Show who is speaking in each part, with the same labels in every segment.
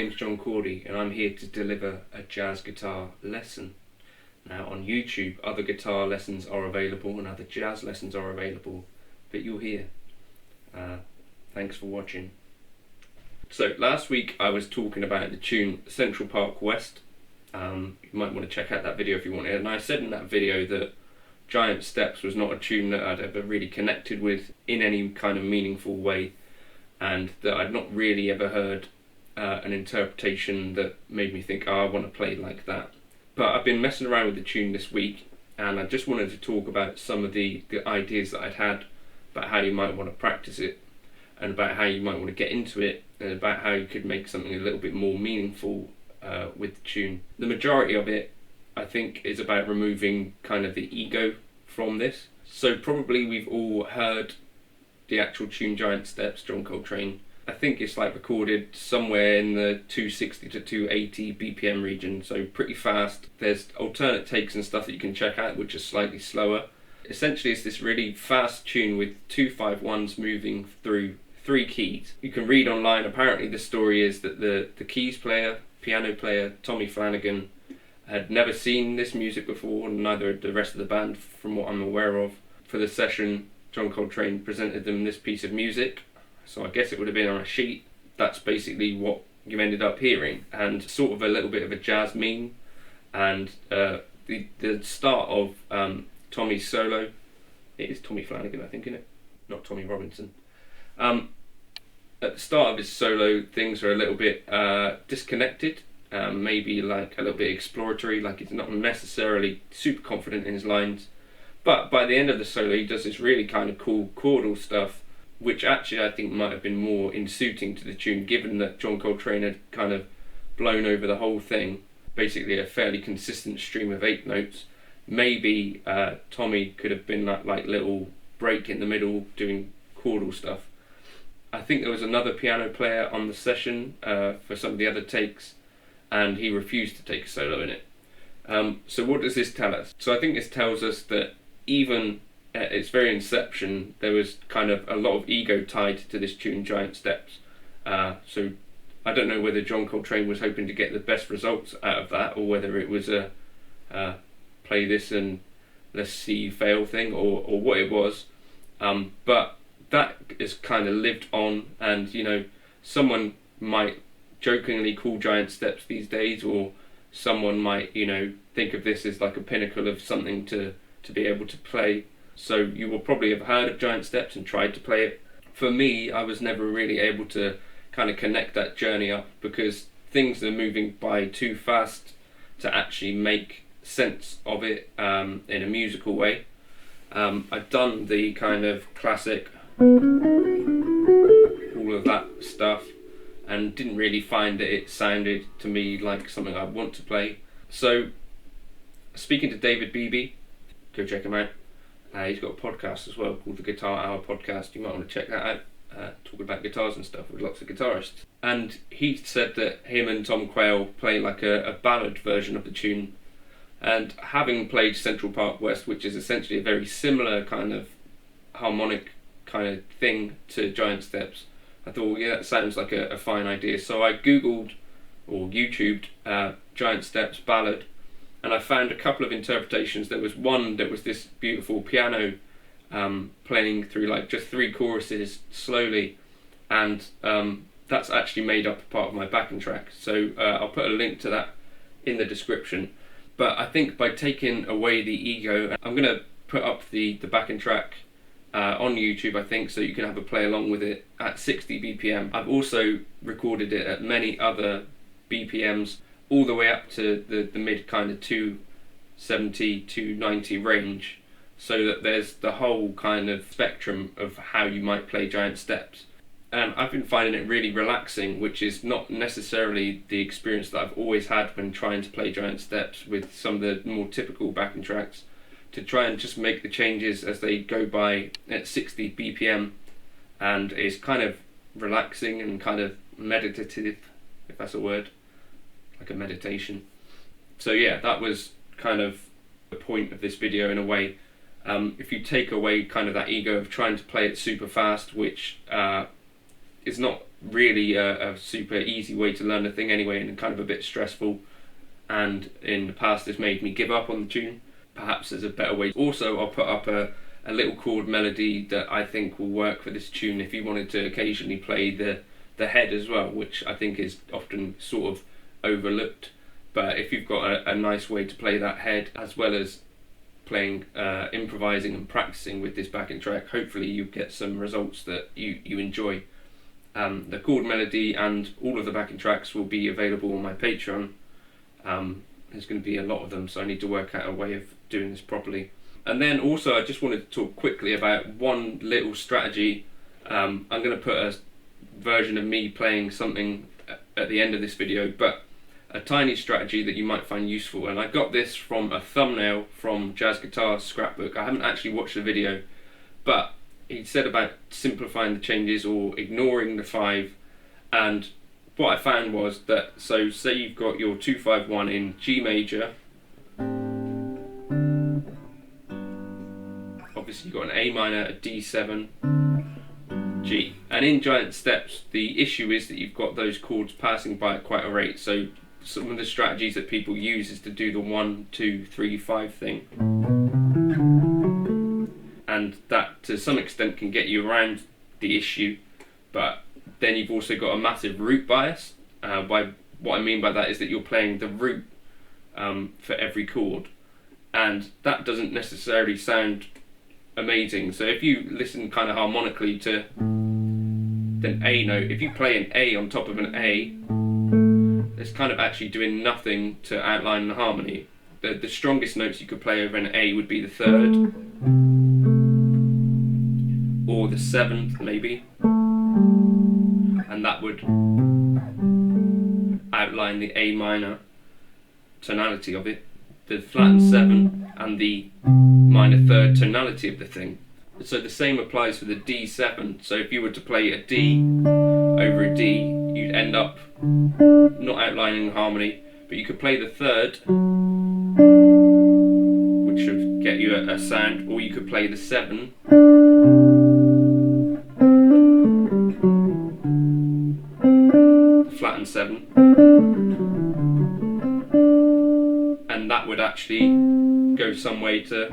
Speaker 1: name's John Cordy and I'm here to deliver a jazz guitar lesson. Now on YouTube other guitar lessons are available and other jazz lessons are available, but you're here. Thanks for watching. So last week I was talking about the tune Central Park West. You might want to check out that video if you want it, and I said in that video that Giant Steps was not a tune that I'd ever really connected with in any kind of meaningful way, and that I'd not really ever heard an interpretation that made me think, oh, I want to play like that. But I've been messing around with the tune this week, and I just wanted to talk about some of the ideas that I'd had about how you might want to practice it, and about how you might want to get into it, and about how you could make something a little bit more meaningful with the tune. The majority of it, I think, is about removing kind of the ego from this. So probably we've all heard the actual tune Giant Steps, John Coltrane. I think it's like recorded somewhere in the 260 to 280 BPM region, so pretty fast. There's alternate takes and stuff that you can check out which are slightly slower. Essentially it's this really fast tune with 2 5/1s moving through 3 keys. You can read online, apparently the story is that the keys player, piano player, Tommy Flanagan, had never seen this music before, and neither had the rest of the band from what I'm aware of. For the session, John Coltrane presented them this piece of music, so I guess it would have been on a sheet. That's basically what you ended up hearing, and sort of a little bit of a jazz meme. And the start of Tommy's solo, it is Tommy Flanagan I think, isn't it? Not Tommy Robinson. At the start of his solo, things are a little bit disconnected, maybe like a little bit exploratory, like he's not necessarily super confident in his lines. But by the end of the solo he does this really kind of cool chordal stuff, which actually I think might have been more in suiting to the tune, given that John Coltrane had kind of blown over the whole thing, basically a fairly consistent stream of 8 notes. Maybe Tommy could have been like little break in the middle doing chordal stuff. I think there was another piano player on the session for some of the other takes, and he refused to take a solo in it. So what does this tell us? So I think this tells us that even at its very inception there was kind of a lot of ego tied to this tune Giant Steps. So I don't know whether John Coltrane was hoping to get the best results out of that, or whether it was a play this and let's see you fail thing, or what it was. But that is kind of lived on, and you know, someone might jokingly call Giant Steps these days, or someone might, you know, think of this as like a pinnacle of something to be able to play. So you will probably have heard of Giant Steps and tried to play it. For me, I was never really able to kind of connect that journey up, because things are moving by too fast to actually make sense of it in a musical way. I've done the kind of classic, all of that stuff, and didn't really find that it sounded to me like something I want to play. So speaking to David Beebe, go check him out. He's got a podcast as well called the Guitar Hour Podcast. You might want to check that out, talking about guitars and stuff with lots of guitarists. And he said that him and Tom Quayle play like a ballad version of the tune, and having played Central Park West, which is essentially a very similar kind of harmonic kind of thing to Giant Steps, I thought, yeah, that sounds like a fine idea. So I googled or YouTubed Giant Steps ballad, and I found a couple of interpretations. There was one that was this beautiful piano playing through like just 3 choruses slowly, and that's actually made up a part of my backing track. So I'll put a link to that in the description. But I think by taking away the ego, I'm going to put up the backing track on YouTube, I think, so you can have a play along with it at 60 BPM. I've also recorded it at many other BPMs, all the way up to the mid kind of 270, 290 range, so that there's the whole kind of spectrum of how you might play Giant Steps. And I've been finding it really relaxing, which is not necessarily the experience that I've always had when trying to play Giant Steps with some of the more typical backing tracks. To try and just make the changes as they go by at 60 BPM, and it's kind of relaxing and kind of meditative, if that's a word, like a meditation. So yeah, that was kind of the point of this video in a way. If you take away kind of that ego of trying to play it super fast, which is not really a super easy way to learn the thing anyway, and kind of a bit stressful, and in the past has made me give up on the tune. Perhaps there's a better way. Also, I'll put up a little chord melody that I think will work for this tune if you wanted to occasionally play the head as well, which I think is often sort of overlooked. But if you've got a nice way to play that head, as well as playing, improvising and practicing with this backing track, hopefully you get some results that you enjoy. The chord melody and all of the backing tracks will be available on my Patreon. There's going to be a lot of them, so I need to work out a way of doing this properly. And then also I just wanted to talk quickly about one little strategy. I'm going to put a version of me playing something at the end of this video, but a tiny strategy that you might find useful. And I got this from a thumbnail from Jazz Guitar Scrapbook. I haven't actually watched the video, but he said about simplifying the changes or ignoring the 5. And what I found was that, so say you've got your 2-5-1 in G major, obviously you've got an A minor, a D7, G, and in giant steps the issue is that you've got those chords passing by at quite a rate. So some of the strategies that people use is to do the 1, 2, 3, 5 thing, and that to some extent can get you around the issue, but then you've also got a massive root bias. What I mean by that is that you're playing the root for every chord, and that doesn't necessarily sound amazing. So if you listen kind of harmonically to an A note, if you play an A on top of an A, it's kind of actually doing nothing to outline the harmony. The strongest notes you could play over an A would be the 3rd or the 7th maybe, and that would outline the A minor tonality of it, the flattened 7 and the minor 3rd tonality of the thing. So the same applies for the D7. So if you were to play a D over a D, you'd end up not outlining the harmony, but you could play the 3rd, which should get you a sound, or you could play the 7, the flattened 7, and that would actually go some way to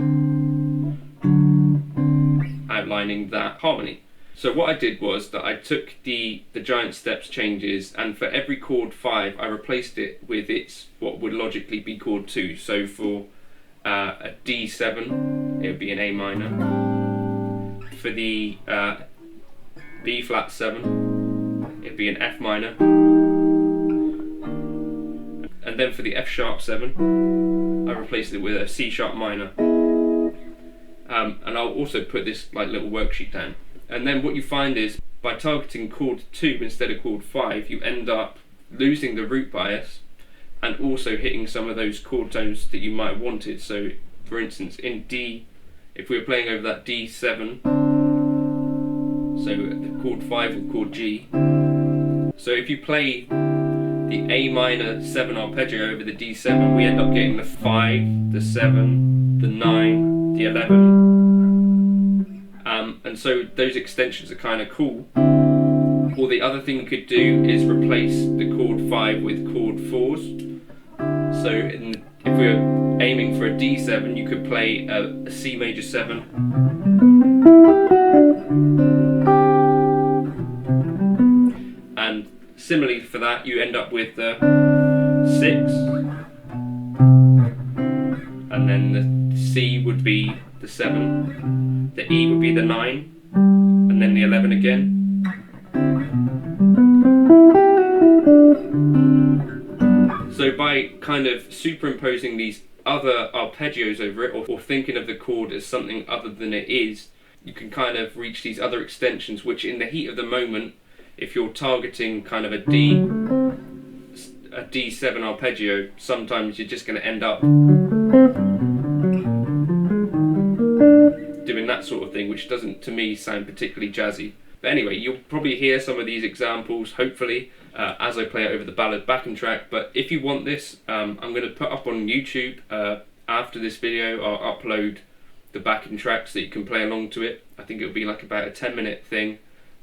Speaker 1: outlining that harmony. So what I did was that I took the giant steps changes, and for every chord 5 I replaced it with its what would logically be chord 2. So for a D7 it would be an A minor, for the B flat 7 it would be an F minor, and then for the F sharp 7 I replaced it with a C sharp minor. And I'll also put this like little worksheet down. And then what you find is by targeting chord 2 instead of chord 5, you end up losing the root bias and also hitting some of those chord tones that you might have wanted. So for instance in D, if we were playing over that D7, so the chord 5 or chord G, so if you play the A minor 7 arpeggio over the D7, we end up getting the 5, the 7, the 9, the 11, and so those extensions are kind of cool. Or the other thing you could do is replace the chord 5 with chord 4s. So if we were aiming for a D7, you could play a C major 7, and similarly for that you end up with the 6, and then the C would be the 7, the E would be the 9, and then the 11 again. So by kind of superimposing these other arpeggios over it, or thinking of the chord as something other than it is, you can kind of reach these other extensions, which in the heat of the moment, if you're targeting kind of a D7 arpeggio, sometimes you're just going to end up doing that sort of thing, which doesn't, to me, sound particularly jazzy. But anyway, you'll probably hear some of these examples, hopefully, as I play it over the ballad backing track. But if you want this, I'm going to put up on YouTube, after this video, I'll upload the backing track so you can play along to it. I think it'll be like about a 10-minute thing.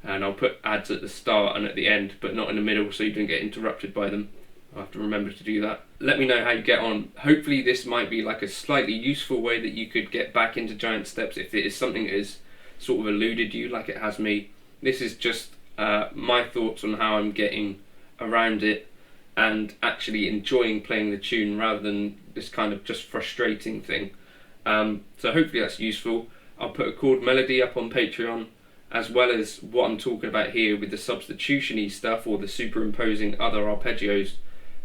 Speaker 1: and I'll put ads at the start and at the end, but not in the middle, so you don't get interrupted by them. I'll have to remember to do that. Let me know how you get on. Hopefully this might be like a slightly useful way that you could get back into giant steps if it is something that has sort of eluded you like it has me. This is just my thoughts on how I'm getting around it and actually enjoying playing the tune rather than this kind of just frustrating thing. So hopefully that's useful. I'll put a chord melody up on Patreon, as well as what I'm talking about here with the substitution-y stuff or the superimposing other arpeggios,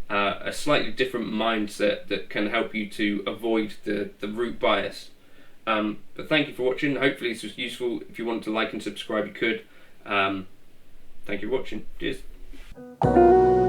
Speaker 1: a slightly different mindset that can help you to avoid the root bias. But thank you for watching. Hopefully this was useful. If you want to like and subscribe, you could. Thank you for watching. Cheers.